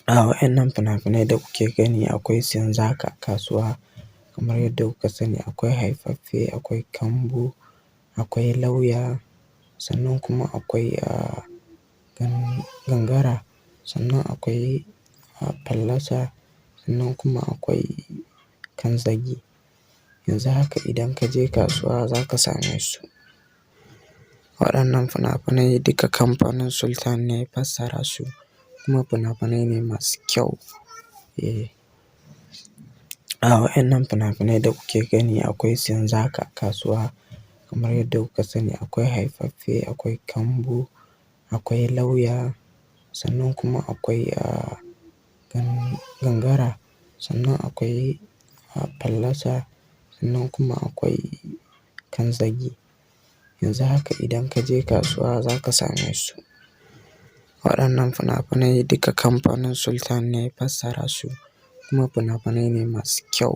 Waɗannan fina-finai da kuke gani akwai su yanzu haka a kasuwa kamar yadda kuka sani akwai Haifaffe, akwai Kambo, akwai Lauya, sannan kuma akwai Gangara, sannan akwai Fallasa, sannan kuma akwai Kanzagi. Yanzu haka idan ka je kasuwa za ka same su. Waɗannan fina-finai duka kamfanin Sultan ne ya fassara su kuma fina-finai ne masu kyau. Waɗannan fina-finai da kuke gani akwai su yanzu haka a kasuwa kamar yadda kuka sani akwai Haifaffe, akwai Kambo, akwai Lauya, sannan kuma akwai Gangara, sannan akwai Fallasa, sannan kuma akwai Kanzagi. Yanzu haka idan ka je kasuwa za ka same su. Waɗannan fina-finai duka kamfanin Sultan ne ya fassara su kuma fina-finai ne masu kyau.